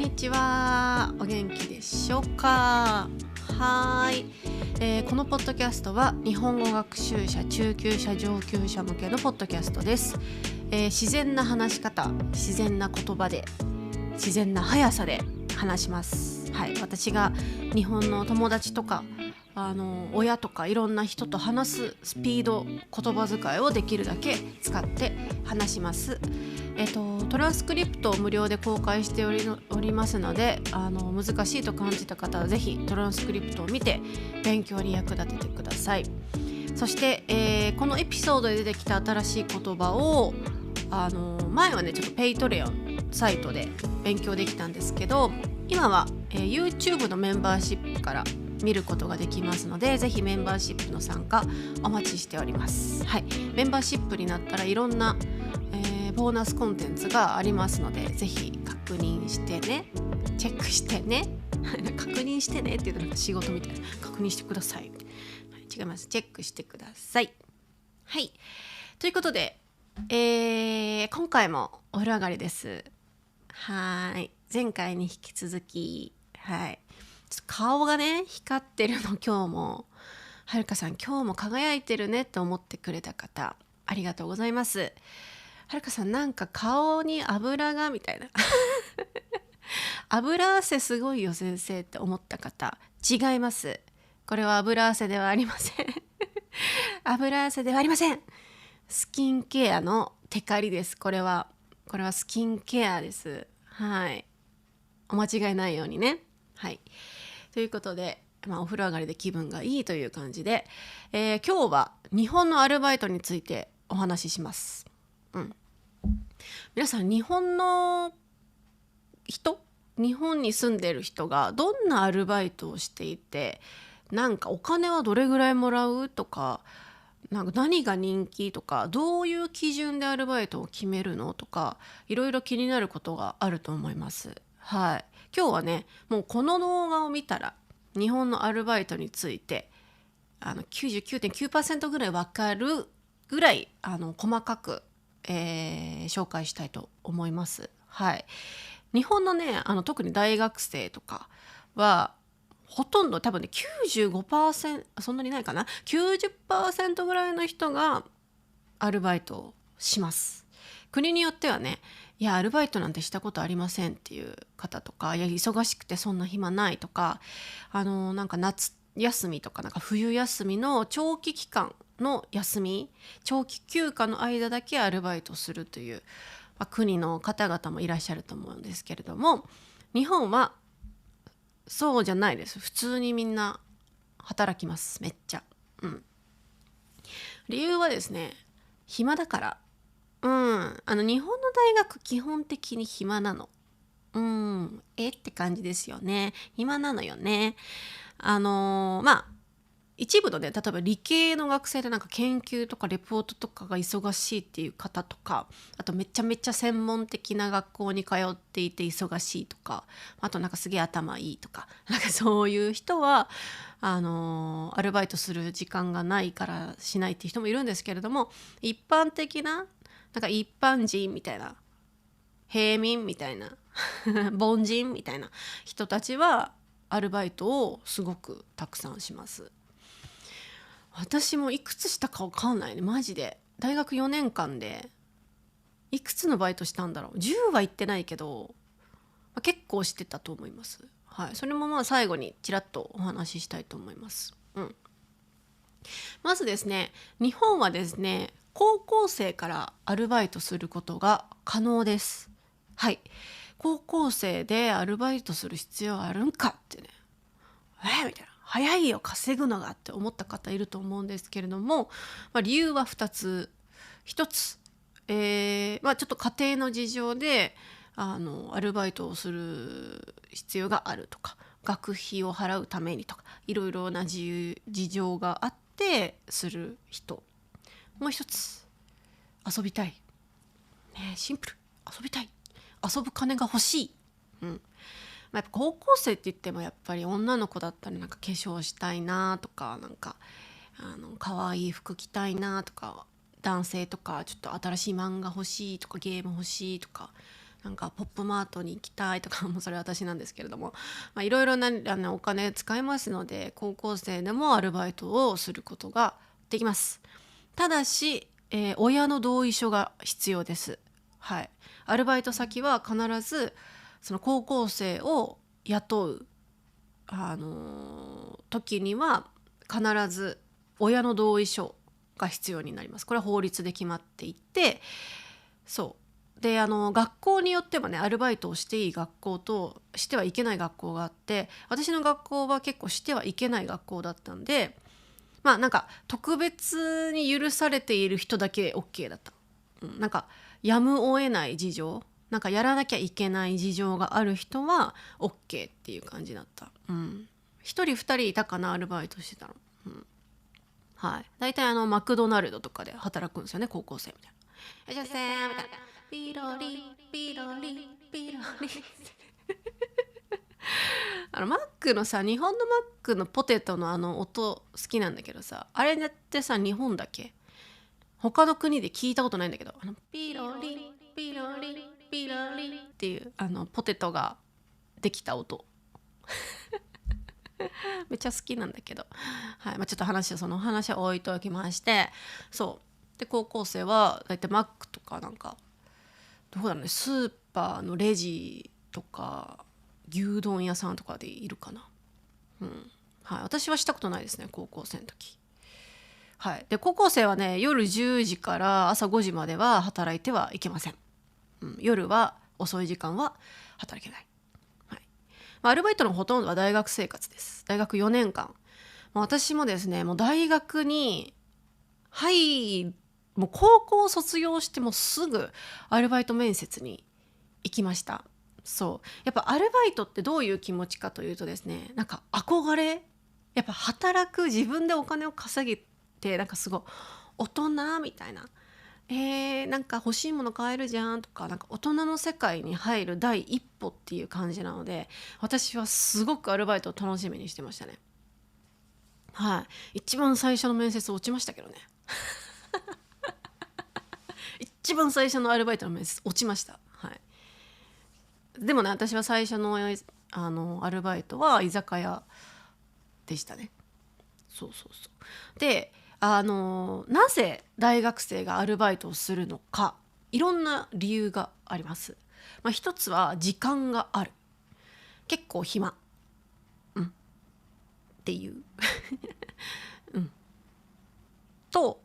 にちは。お元気でしょうか？はい、このポッドキャストは日本語学習者、中級者、上級者向けのポッドキャストです。自然な話し方、自然な言葉で、自然な速さで話します。はい、私が日本の友達とか親とかいろんな人と話すスピード、言葉遣いをできるだけ使って話します。トランスクリプトを無料で公開しておりますので、難しいと感じた方はぜひトランスクリプトを見て勉強に役立ててください。そして、このエピソードで出てきた新しい言葉を前はねちょっとペイトレオンサイトで勉強できたんですけど、今は、YouTube のメンバーシップから見ることができますので、ぜひメンバーシップの参加お待ちしております。はい、メンバーシップになったらいろんな、ボーナスコンテンツがありますので、ぜひ確認してね、チェックしてね確認してねって言うとなんか仕事みたいな、確認してください、違います、チェックしてください。はい、ということで、今回もお風呂上がりです。はい、前回に引き続き、はい、ちょっと顔がね光ってるの今日も。はるかさん今日も輝いてるねと思ってくれた方、ありがとうございます。はるかさんなんか顔に油がみたいな油汗すごいよ先生って思った方、違います。これは油汗ではありません油汗ではありません。スキンケアのテカリです。これはスキンケアです。はい、お間違いないようにね。はい、ということで、お風呂上がりで気分がいいという感じで、今日は日本のアルバイトについてお話しします。皆さん日本の人、日本に住んでる人がどんなアルバイトをしていて、なんかお金はどれぐらいもらうとか、なんか何が人気とか、どういう基準でアルバイトを決めるのとか、いろいろ気になることがあると思います。はい、今日はねもうこの動画を見たら日本のアルバイトについて99.9% ぐらい分かるぐらい細かく、紹介したいと思います。はい、日本のね特に大学生とかはほとんど多分ね 95%、 そんなにないかな、 90% ぐらいの人がアルバイトをします。国によってはね、いやアルバイトなんてしたことありませんっていう方とか、いや忙しくてそんな暇ないとか、なんか夏休みとか、なんか冬休みの長期期間の休み、長期休暇の間だけアルバイトするという、国の方々もいらっしゃると思うんですけれども、日本はそうじゃないです。普通にみんな働きます。めっちゃ。理由はですね、暇だから。日本の大学基本的に暇なの。って感じですよね。暇なのよね。一部のね、例えば理系の学生でなんか研究とかレポートとかが忙しいっていう方とか、あとめちゃめちゃ専門的な学校に通っていて忙しいとか、あとなんかすげえ頭いいとか、なんかそういう人はアルバイトする時間がないからしないっていう人もいるんですけれども、一般的ななんか一般人みたいな、平民みたいな凡人みたいな人たちはアルバイトをすごくたくさんします。私もいくつしたか分かんないね、マジで。大学4年間でいくつのバイトしたんだろう。10は行ってないけど、結構してたと思います。はい、それも最後にちらっとお話ししたいと思います。まずですね、日本はですね高校生からアルバイトすることが可能です。はい、高校生でアルバイトする必要あるんかってね、みたいな、早いよ稼ぐのがって思った方いると思うんですけれども、理由は2つ。1つ、ちょっと家庭の事情でアルバイトをする必要があるとか、学費を払うためにとか、いろいろな事情があってする人。もう1つ、遊びたい、シンプル、遊びたい、遊ぶ金が欲しい。やっぱ高校生って言ってもやっぱり女の子だったらなんか化粧したいなとか、なんか可愛い服着たいなとか、男性とかちょっと新しい漫画欲しいとか、ゲーム欲しいとか、なんかポップマートに行きたいとかもそれは私なんですけれども、いろいろなお金使いますので、高校生でもアルバイトをすることができます。ただし、親の同意書が必要です。はい、アルバイト先は必ずその高校生を雇う、時には必ず親の同意書が必要になります。これは法律で決まっていて、そうで学校によってはね、アルバイトをしていい学校としてはいけない学校があって、私の学校は結構してはいけない学校だったんで、なんか特別に許されている人だけ OK だった。なんかやむを得ない事情、なんかやらなきゃいけない事情がある人は OK っていう感じだった。1人2人いたかな、アルバイトしてたの。はい、大体マクドナルドとかで働くんですよね、高校生みたいな。いらっしゃいませみたいな。ピロリピロリピロリマックのさ、日本のマックのポテトの音好きなんだけどさ、あれってさ、日本だけ？他の国で聞いたことないんだけど、ピロリピロリピロリっていうポテトができた音めっちゃ好きなんだけど、はい、ちょっとその話は置いときまして、そうで高校生はだいたいマックとかなんかどこだろうね、スーパーのレジとか牛丼屋さんとかでいるかな。はい、私はしたことないですね、高校生の時。はい、で高校生はね、夜10時から朝5時までは働いてはいけません。夜は遅い時間は働けない。はい、アルバイトのほとんどは大学生活です。大学4年間。私もですね、もう大学にもう高校卒業してもすぐアルバイト面接に行きました。やっぱアルバイトってどういう気持ちかというとですね、なんか憧れ、やっぱ働く、自分でお金を稼げて、なんかすごい大人みたいな、なんか欲しいもの買えるじゃんとか、なんか大人の世界に入る第一歩っていう感じなので、私はすごくアルバイトを楽しみにしてましたね。はい、一番最初の面接落ちましたけどね一番最初のアルバイトの面接落ちました。はい、でもね、私は最初のアルバイトは居酒屋でしたね。でなぜ大学生がアルバイトをするのか、いろんな理由があります。一つは時間がある、結構暇、っていうと、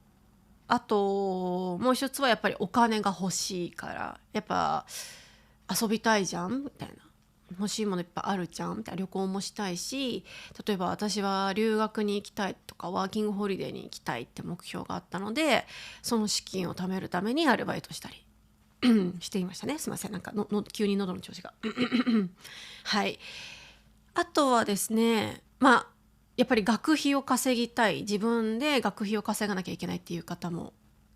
あともう一つはやっぱりお金が欲しいから、やっぱ遊びたいじゃんみたいな、欲しいものいっぱいあるじゃんみたいな、旅行もしたいし、例えば私は留学に行きたいとかワーキングホリデーに行きたいって目標があったので、その資金を貯めるためにアルバイトしたりしていましたね。すいません、なんか急に喉の調子がはい。あとはですね、やっぱり学費を稼ぎたい、自分で学費を稼がなきゃいけないっていう方も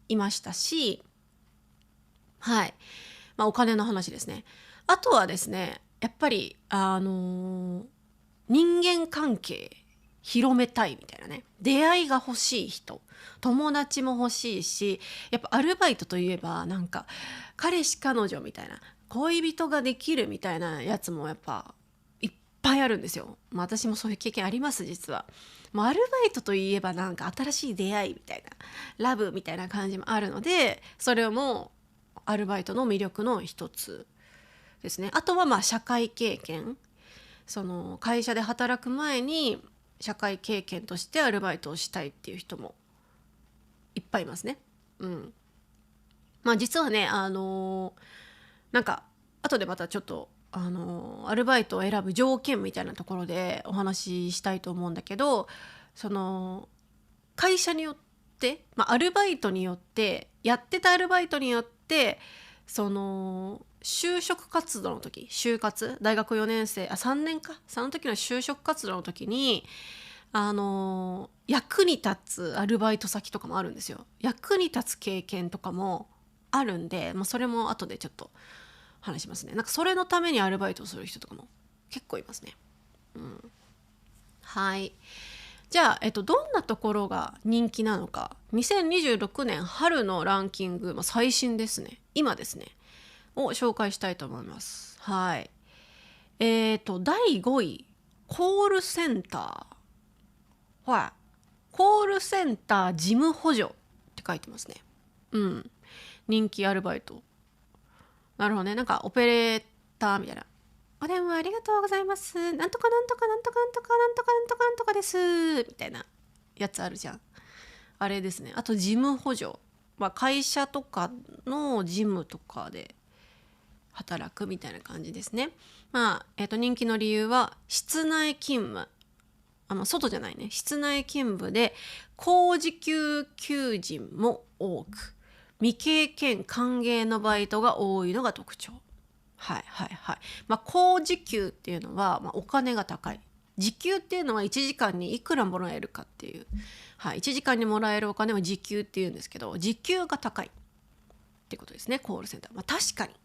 いましたし、はい、お金の話ですね。あとはですね、やっぱり人間関係広めたいみたいなね、出会いが欲しい人、友達も欲しいし、やっぱアルバイトといえばなんか彼氏彼女みたいな、恋人ができるみたいなやつもやっぱいっぱいあるんですよ。私もそういう経験あります、実は。アルバイトといえばなんか新しい出会いみたいな、ラブみたいな感じもあるので、それもアルバイトの魅力の一つですね。あとは社会経験、その会社で働く前に社会経験としてアルバイトをしたいっていう人もいっぱいいますね。実はね、なんか後でまたちょっとアルバイトを選ぶ条件みたいなところでお話ししたいと思うんだけど、その会社によって、アルバイトによって、やってたアルバイトによって、その就職活動の時、就活、大学4年生3年か、その時の就職活動の時に役に立つアルバイト先とかもあるんですよ。役に立つ経験とかもあるんで、それも後でちょっと話しますね。なんかそれのためにアルバイトをする人とかも結構いますね。はい。じゃあ、どんなところが人気なのか。2026年春のランキング、最新ですね。今ですね。を紹介したいと思います。はい。第5位、コールセンター。はい。コールセンター事務補助って書いてますね。うん。人気アルバイト。なるほどね。なんかオペレーターみたいな。お電話ありがとうございます。なんとかなんとかなんとかなんとかなんとかなんとかなんとかです。みたいなやつあるじゃん。あれですね。あと事務補助。まあ、会社とかの事務とかで働くみたいな感じですね。まあ、人気の理由は室内勤務。外じゃないね。室内勤務で高時給求人も多く、未経験歓迎のバイトが多いのが特徴。はいはいはい。まあ、高時給っていうのは、お金が高い。時給っていうのは1時間にいくらもらえるかっていう。はい、1時間にもらえるお金は時給っていうんですけど、時給が高いってことですね、コールセンター。確かに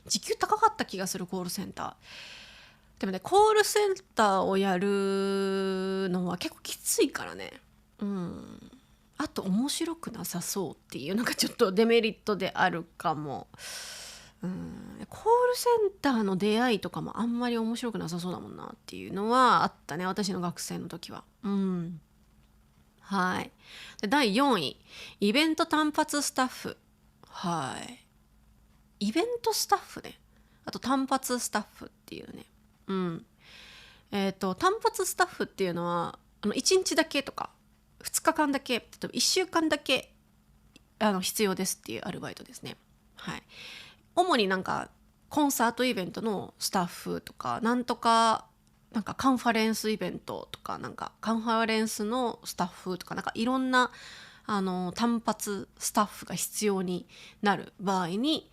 時給高かった気がする、コールセンター。でもね、コールセンターをやるのは結構きついからね。あと面白くなさそうっていうのがちょっとデメリットであるかも。コールセンターの出会いとかもあんまり面白くなさそうだもんなっていうのはあったね、私の学生の時は。はい。で、第4位、イベント単発スタッフ。はい。イベントスタッフね。あと単発スタッフっていうね。単発スタッフっていうのは1日だけとか2日間だけ、例えば1週間だけ必要ですっていうアルバイトですね。はい。主になんかコンサートイベントのスタッフとか、なんとかなんかカンファレンスイベントとか、なんかカンファレンスのスタッフとか、なんかいろんな単発スタッフが必要になる場合に、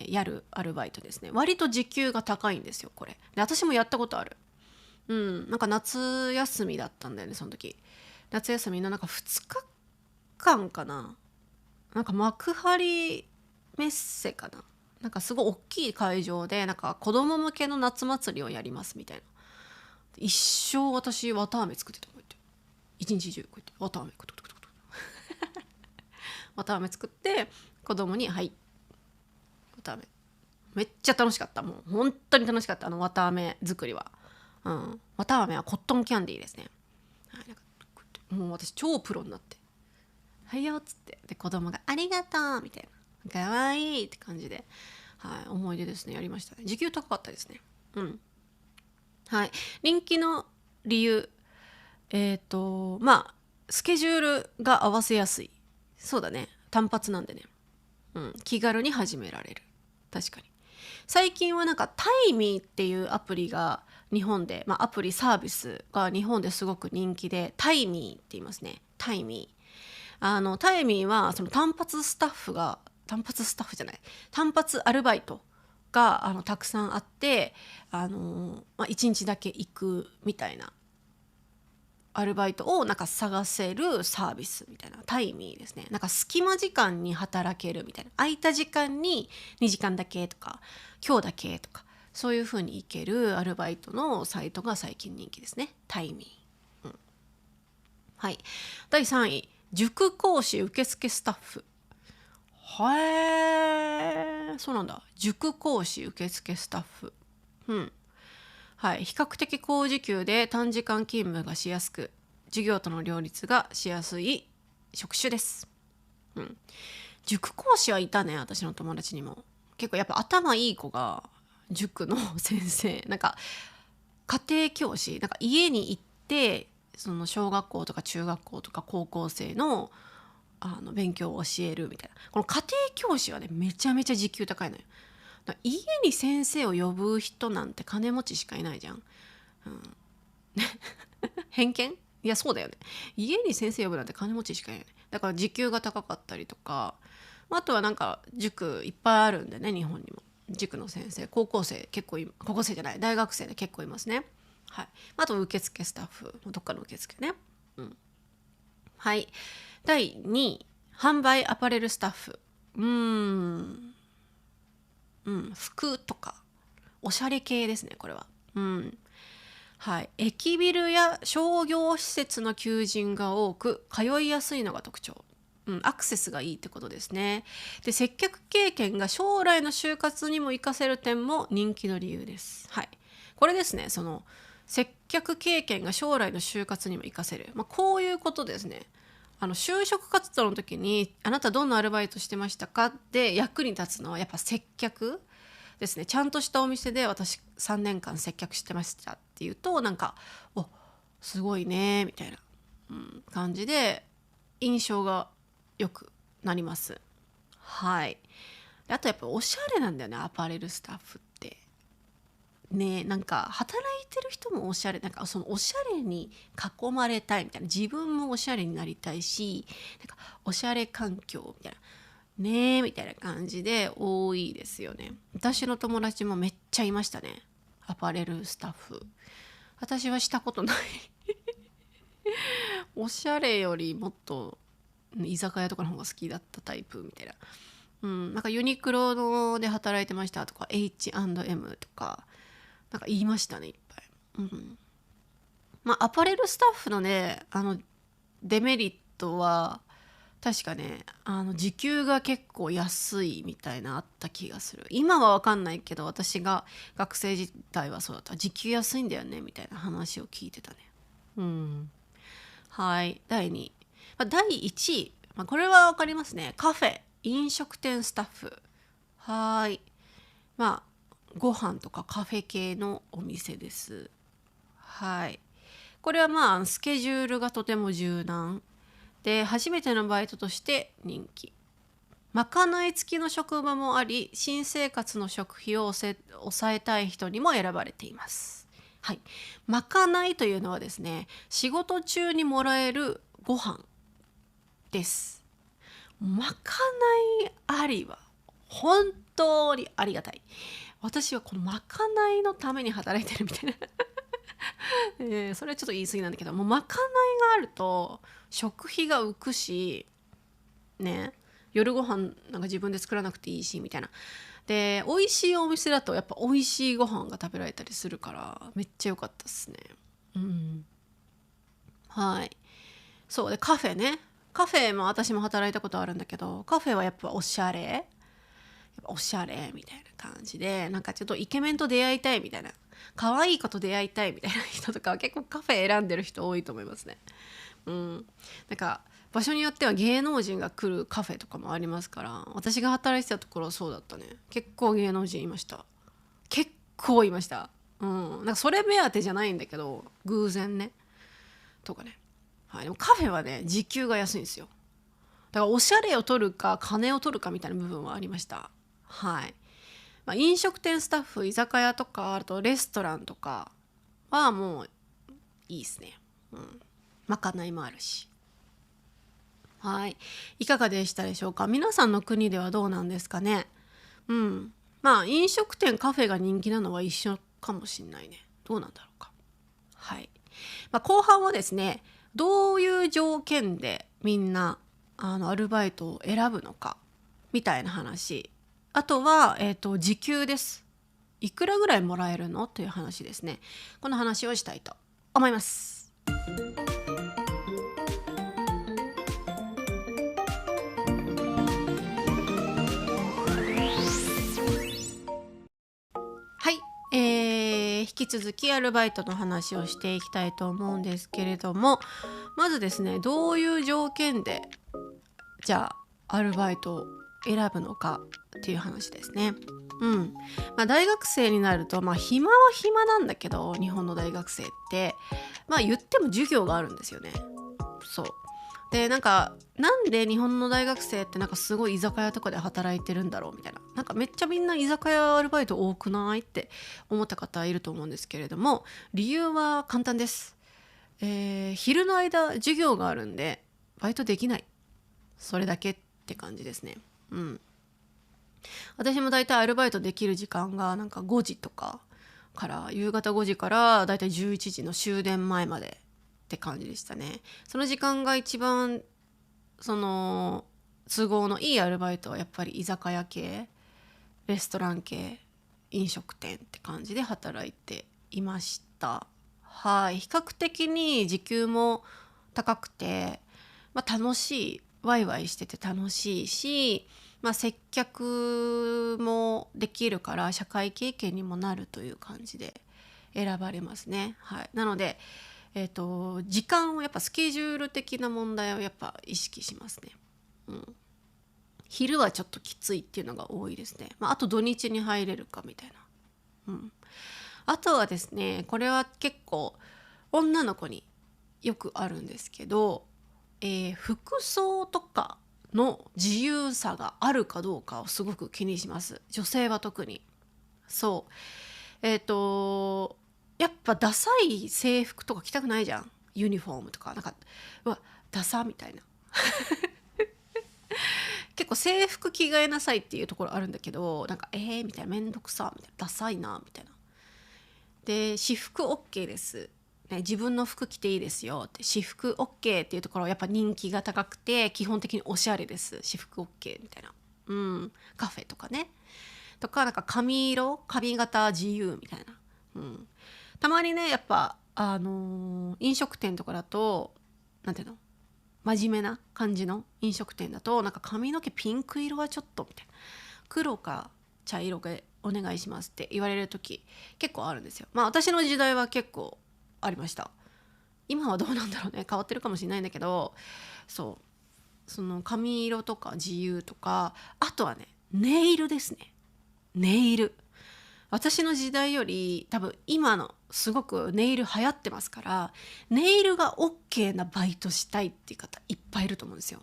やるアルバイトですね。割と時給が高いんですよ、これ。で、私もやったことある。なんか夏休みだったんだよね、その時。夏休みのなんか2日間かな。なんか幕張メッセかな。なんかすごい大きい会場で、なんか子供向けの夏祭りをやりますみたいな。一生私綿あめ作ってた、こうやって一日中こうやって綿あめクトクトクト綿あめ作って子供に「はい、綿あめ」。めっちゃ楽しかった。もう本当に楽しかった、綿あめ作りは。綿あめはコットンキャンディーですね。はい、なんかもう私超プロになって「はいよ」っつって、で子供が「ありがとう」みたいな、かわいいって感じで、はい、思い出ですね。やりましたね。時給高かったですね。はい。人気の理由、スケジュールが合わせやすい。そうだね。単発なんでね。気軽に始められる。確かに。最近はなんかタイミーっていうアプリが日本で、アプリサービスが日本ですごく人気で、タイミーって言いますね。タイミー。タイミーはその単発スタッフが、単発スタッフじゃない、単発アルバイトがたくさんあって、1日だけ行くみたいなアルバイトをなんか探せるサービスみたいな、タイミーですね。なんか隙間時間に働けるみたいな、空いた時間に2時間だけとか今日だけとか、そういう風に行けるアルバイトのサイトが最近人気ですね。タイミー。はい。第3位、塾講師受付スタッフ。そうなんだ。塾講師受付スタッフ。はい。比較的高時給で短時間勤務がしやすく、授業との両立がしやすい職種です。塾講師はいたね、私の友達にも。結構やっぱ頭いい子が塾の先生、なんか家庭教師、なんか家に行ってその小学校とか中学校とか高校生の勉強を教えるみたいな。この家庭教師はね、めちゃめちゃ時給高いのよ。家に先生を呼ぶ人なんて金持ちしかいないじゃん。偏見？いや、そうだよね。家に先生呼ぶなんて金持ちしかいないよね。だから時給が高かったりとか、あとはなんか塾いっぱいあるんでね、日本にも。塾の先生、高校生結構高校生じゃない、大学生で結構いますね。はい。あと受付スタッフ、どっかの受付ね。はい。第2位、販売アパレルスタッフ。服とかおしゃれ系ですね、これは。はい。駅ビルや商業施設の求人が多く通いやすいのが特徴。アクセスがいいってことですね。で、接客経験が将来の就活にも活かせる点も人気の理由です。はい。これですね、その接客経験が将来の就活にも活かせる。こういうことですね。就職活動の時にあなたどんなアルバイトしてましたかで役に立つのはやっぱ接客ですね。ちゃんとしたお店で私3年間接客してましたっていうと、なんかおすごいねみたいな、感じで印象が良くなります。はい。であとやっぱおしゃれなんだよね、アパレルスタッフってね。なんか働いてる人もおしゃれ、なんかそのおしゃれに囲まれたいみたいな、自分もおしゃれになりたいし、なんかおしゃれ環境みたいなねえみたいな感じで多いですよね。私の友達もめっちゃいましたね、アパレルスタッフ。私はしたことないおしゃれよりもっと居酒屋とかの方が好きだったタイプみたいな。なんかユニクロので働いてましたとか H&M とかなんか言いましたね、いっぱい。アパレルスタッフのね、デメリットは確かね、時給が結構安いみたいなあった気がする。今は分かんないけど、私が学生時代はそうだった。時給安いんだよねみたいな話を聞いてたね。はい。第2位、第1位、これは分かりますね。カフェ飲食店スタッフ。はい。ご飯とかカフェ系のお店です。はい。これはスケジュールがとても柔軟で、初めてのバイトとして人気。まかない付きの職場もあり、新生活の食費を抑えたい人にも選ばれています。はい。まかないというのはですね、仕事中にもらえるご飯です。まかないありは本当にありがたい。私はこのまかないのために働いてるみたいなそれはちょっと言い過ぎなんだけど、もうまかないがあると食費が浮くしね、夜ご飯なんか自分で作らなくていいしみたいな。で美味しいお店だとやっぱ美味しいご飯が食べられたりするからめっちゃ良かったですね。はい。そうで、カフェね。カフェも私も働いたことあるんだけど、カフェはやっぱおしゃれ、やっぱおしゃれみたいな感じで、なんかちょっとイケメンと出会いたいみたいな、可愛い子と出会いたいみたいな人とかは結構カフェ選んでる人多いと思いますね。なんか場所によっては芸能人が来るカフェとかもありますから、私が働いてたところはそうだったね。結構芸能人いました。結構いました。なんかそれ目当てじゃないんだけど、偶然ねとかね。はい、でもカフェはね時給が安いんですよ。だからおしゃれを取るか金を取るかみたいな部分はありました。はい。飲食店スタッフ、居酒屋とかあとレストランとかはもういいですね。まかないもあるし。はい。いかがでしたでしょうか。皆さんの国ではどうなんですかね。飲食店カフェが人気なのは一緒かもしんないね。どうなんだろうか。はい。後半はですね、どういう条件でみんなアルバイトを選ぶのかみたいな話。あとは、時給です。いくらぐらいもらえるのという話ですね。この話をしたいと思います。はい、引き続きアルバイトの話をしていきたいと思うんですけれども、まずですね、どういう条件でじゃあアルバイトを選ぶのかっていう話ですね。大学生になると暇は暇なんだけど、日本の大学生って言っても授業があるんですよね。そうで、なんで日本の大学生ってなんかすごい居酒屋とかで働いてるんだろうみたいな、なんかめっちゃみんな居酒屋アルバイト多くないって思った方いると思うんですけれども、理由は簡単です。昼の間授業があるんでバイトできない、それだけって感じですね。私も大体アルバイトできる時間がなんか5時とかから夕方5時から大体11時の終電前までって感じでしたね。その時間が一番その都合のいいアルバイトはやっぱり居酒屋系、レストラン系、飲食店って感じで働いていました。はい。比較的に時給も高くて、楽しいワイワイしてて楽しいし、接客もできるから社会経験にもなるという感じで選ばれますね。はい、なので、時間をやっぱスケジュール的な問題をやっぱ意識しますね。昼はちょっときついっていうのが多いですね。あと土日に入れるかみたいな。あとはですね、これは結構女の子によくあるんですけど、服装とかの自由さがあるかどうかをすごく気にします。女性は特に。そう。やっぱダサい制服とか着たくないじゃん。ユニフォームとか。なんか、うわ、ダサみたいな。結構制服着替えなさいっていうところあるんだけど、なんか、みたいな、めんどくさ、みたいな、ダサいな、みたいな。で、私服 OK です。ね、自分の服着ていいですよって、私服 OK っていうところはやっぱ人気が高くて、基本的におしゃれです。私服 OK みたいな。カフェとかね。とか、なんか髪型自由みたいな。たまにね、やっぱ、飲食店とかだと、なんていうの、真面目な感じの飲食店だと、なんか髪の毛ピンク色はちょっとみたいな。黒か茶色がお願いしますって言われる時結構あるんですよ。私の時代は結構ありました。今はどうなんだろうね、変わってるかもしれないんだけど、その髪色とか自由とか、あとはね、ネイルですね。ネイル、私の時代より多分今のすごくネイル流行ってますから、ネイルが OK なバイトしたいっていう方いっぱいいると思うんですよ。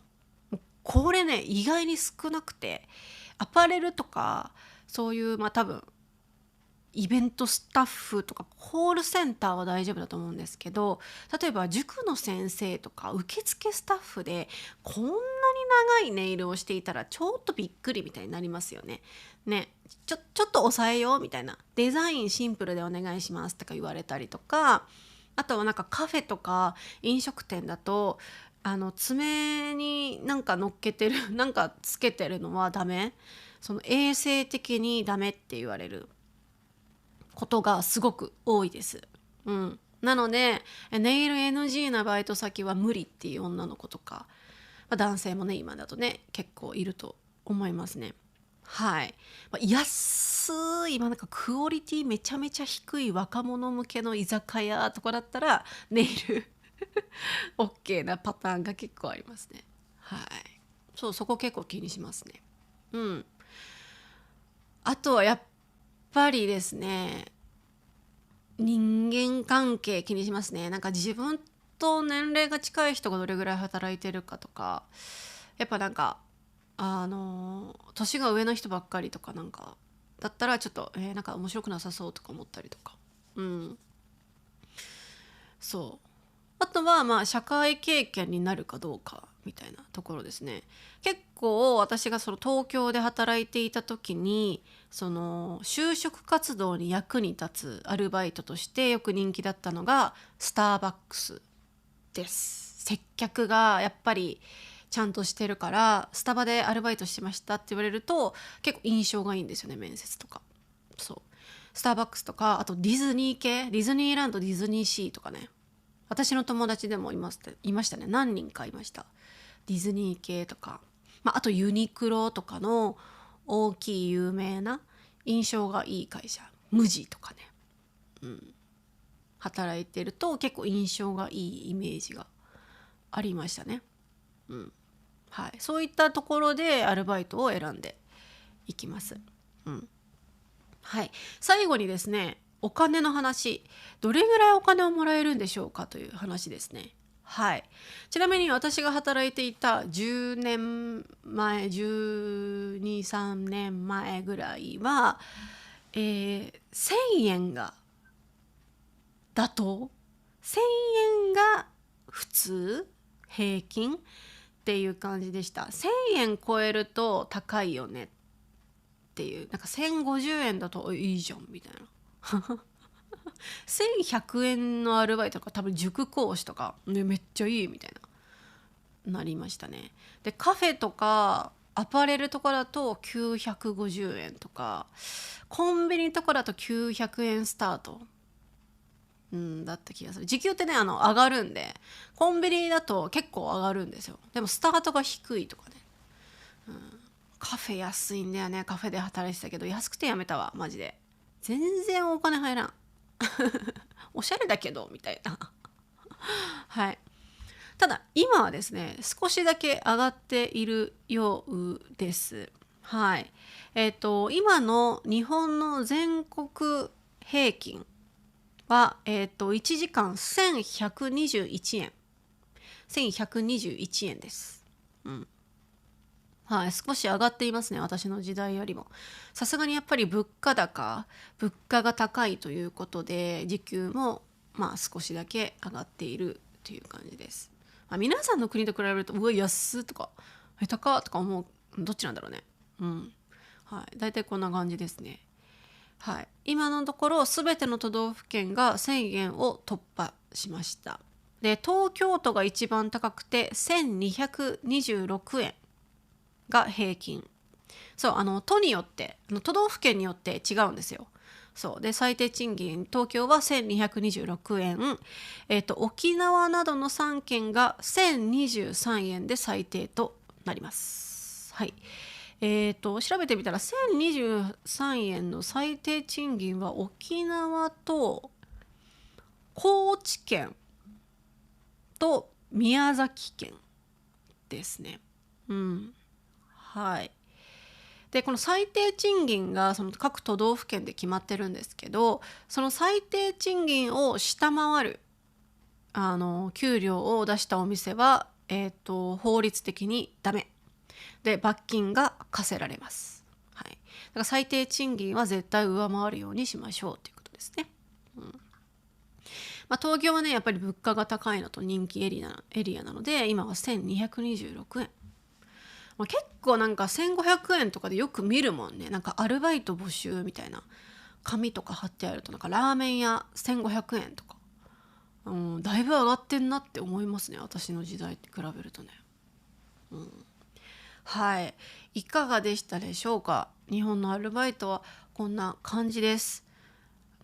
これね、意外に少なくて、アパレルとかそういう、多分イベントスタッフとかコールセンターは大丈夫だと思うんですけど、例えば塾の先生とか受付スタッフでこんなに長いネイルをしていたらちょっとびっくりみたいになりますよね。ちょっと抑えようみたいな、デザインシンプルでお願いしますとか言われたりとか、あとはなんかカフェとか飲食店だと、爪になんか乗っけてるなんかつけてるのはダメ、その衛生的にダメって言われることがすごく多いです。なのでネイル NG なバイト先は無理っていう女の子とか、男性もね今だとね結構いると思いますね。はい。安い、なんかクオリティめちゃめちゃ低い若者向けの居酒屋とかだったらネイルOK なパターンが結構ありますね。はい。そこ結構気にしますね。あとはやっぱりですね、人間関係気にしますね。なんか自分と年齢が近い人がどれぐらい働いてるかとか、やっぱなんか年が上の人ばっかりとかなんかだったらちょっとなんか面白くなさそうとか思ったりとか。あとは社会経験になるかどうかみたいなところですね。結構私がその東京で働いていた時に、その就職活動に役に立つアルバイトとしてよく人気だったのがスターバックスです。接客がやっぱりちゃんとしてるから、スタバでアルバイトしてましたって言われると結構印象がいいんですよね、面接とか。スターバックスとか、あとディズニー系、ディズニーランド、ディズニーシーとかね、私の友達でもいましたね。何人かいました。ディズニー系とか、あとユニクロとかの大きい有名な印象がいい会社、ムジとかね、働いてると結構印象がいいイメージがありましたね。はい、そういったところでアルバイトを選んでいきます。はい、最後にですね、お金の話、どれぐらいお金をもらえるんでしょうかという話ですね。はい、ちなみに私が働いていた10年前、12、3年前ぐらいは、1000円が妥当、1000円が普通、平均っていう感じでした。1000円超えると高いよねっていう、なんか1050円だといいじゃんみたいな1100円のアルバイトとか多分塾講師とか、ね、めっちゃいいみたいなりましたね。でカフェとかアパレルとかだと950円とか、コンビニとかだと900円スタートだった気がする。時給ってね上がるんで、コンビニだと結構上がるんですよ。でもスタートが低いとかね。カフェ安いんだよね。カフェで働いてたけど安くてやめたわマジで。全然お金入らんおしゃれだけどみたいなはい。ただ今はですね少しだけ上がっているようです。はい。今の日本の全国平均は、1時間1121円。1121円です。はい、少し上がっていますね、私の時代よりも。さすがにやっぱり物価が高いということで、時給もまあ少しだけ上がっているという感じです。皆さんの国と比べると、うわ、安っとか、高っとか思う、どっちなんだろうね。はい、大体こんな感じですね。はい、今のところ全ての都道府県が1000円を突破しました。で、東京都が一番高くて1226円が平均。そう都によって都道府県によって違うんですよ。そうで、最低賃金東京は1226円、沖縄などの3県が1023円で最低となります。はい。調べてみたら1023円の最低賃金は沖縄と高知県と宮崎県ですね。はい。で、この最低賃金がその各都道府県で決まってるんですけど、その最低賃金を下回る給料を出したお店は、法律的にダメで罰金が課せられます。はい。だから最低賃金は絶対上回るようにしましょうということですね。東京はねやっぱり物価が高いのと人気エリアなので今は1226円。結構なんか1500円とかでよく見るもんね。なんかアルバイト募集みたいな紙とか貼ってあると、なんかラーメン屋1500円とか、だいぶ上がってんなって思いますね、私の時代って比べるとね。はい、いかがでしたでしょうか。日本のアルバイトはこんな感じです。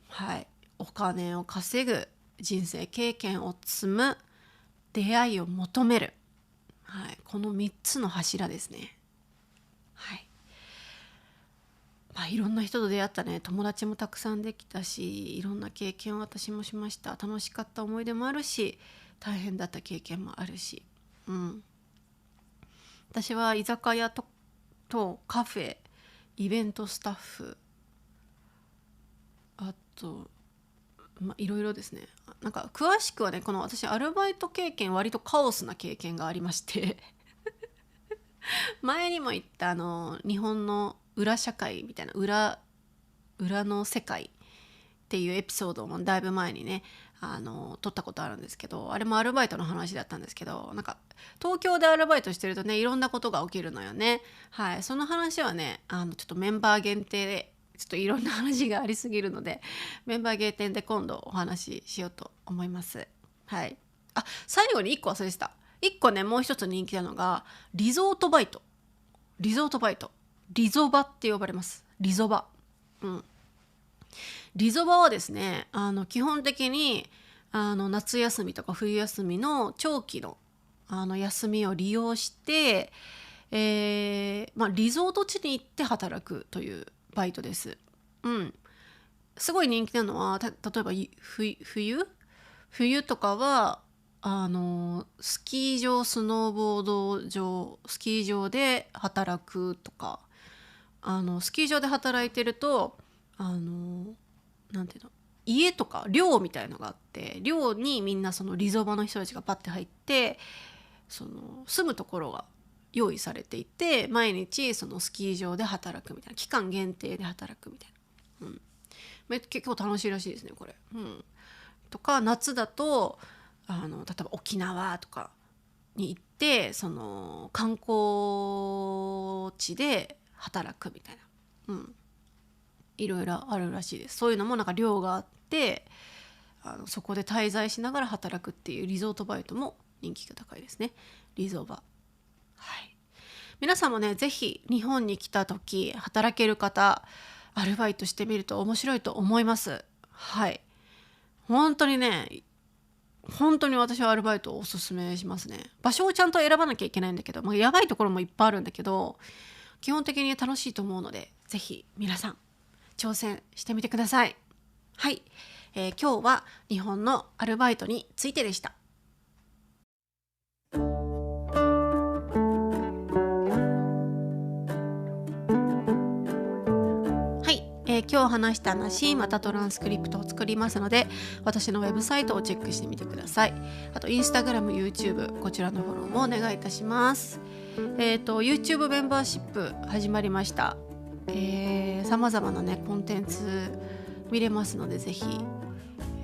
はい、お金を稼ぐ、人生経験を積む、出会いを求める、はい、この3つの柱ですね。はい。いろんな人と出会ったね。友達もたくさんできたし、いろんな経験を私もしました。楽しかった思い出もあるし、大変だった経験もあるし、私は居酒屋とカフェ、イベントスタッフ、あといろいろですね。なんか詳しくはね、この私アルバイト経験割とカオスな経験がありまして前にも言った日本の裏社会みたいな裏の世界っていうエピソードもだいぶ前にね撮ったことあるんですけど、あれもアルバイトの話だったんですけど、なんか東京でアルバイトしてるとねいろんなことが起きるのよね。はい。その話はねちょっとメンバー限定で、ちょっといろんな話がありすぎるのでメンバー限定で今度お話ししようと思います。はい。最後に1個忘れてた。1個ね、もう一つ人気なのがリゾートバイト。リゾバって呼ばれます。リゾバ。リゾバはですね基本的に夏休みとか冬休みの長期の休みを利用して、リゾート地に行って働くというバイトです。すごい人気なのは例えば冬とかはスキー場、スノーボード場、スキー場で働くとか、スキー場で働いてるとなんていうの、家とか寮みたいのがあって、寮にみんなそのリゾバの人たちがパッて入って、その住むところが用意されていて、毎日そのスキー場で働くみたいな、期間限定で働くみたいな、結構楽しいらしいですねこれ。とか夏だと例えば沖縄とかに行ってその観光地で働くみたいな、いろいろあるらしいです。そういうのもなんか寮があってそこで滞在しながら働くっていうリゾートバイトも人気が高いですね。リゾバ。はい。皆さんもねぜひ日本に来た時働ける方アルバイトしてみると面白いと思います。はい。本当にね、本当に私はアルバイトをおすすめしますね。場所をちゃんと選ばなきゃいけないんだけど、やばいところもいっぱいあるんだけど、基本的に楽しいと思うので、ぜひ皆さん挑戦してみてください。はい、今日は日本のアルバイトについてでした。今日話した話、またトランスクリプトを作りますので、私のウェブサイトをチェックしてみてください。あとインスタグラム、YouTube、こちらのフォローもお願いいたします。YouTube メンバーシップ始まりました。様々なねコンテンツ見れますので、ぜひ、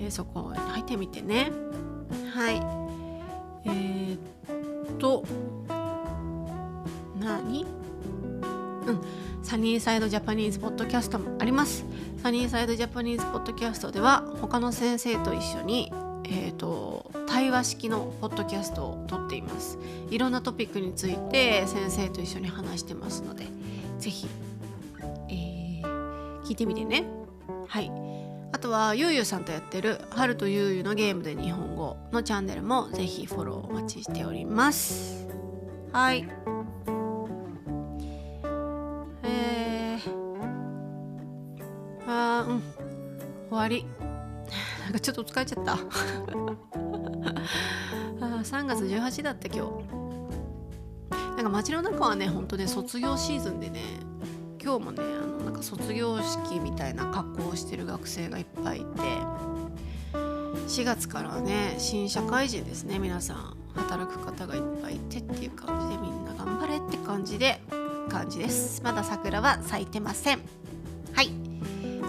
そこに入ってみてね。はい。サニーサイドジャパニーズポッドキャストもあります。サニーサイドジャパニーズポッドキャストでは他の先生と一緒に、対話式のポッドキャストを撮っています。いろんなトピックについて先生と一緒に話してますので、ぜひ、聞いてみてね。はい。あとはゆうゆさんとやってる春とゆうゆのゲームで日本語のチャンネルもぜひフォローお待ちしております。はい。終わり。なんかちょっと疲れちゃった3月18だった今日。なんか街の中はね、本当ね卒業シーズンでね、今日もねなんか卒業式みたいな格好をしてる学生がいっぱいいて、4月からはね新社会人ですね。皆さん働く方がいっぱいいてっていう感じで、みんな頑張れって感じです。まだ桜は咲いてません。はい、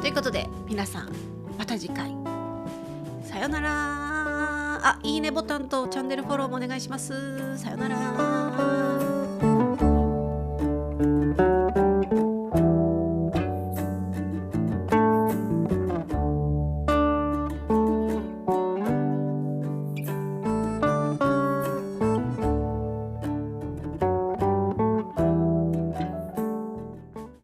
ということで皆さんまた次回さよなら。いいねボタンとチャンネルフォローもお願いします。さよなら。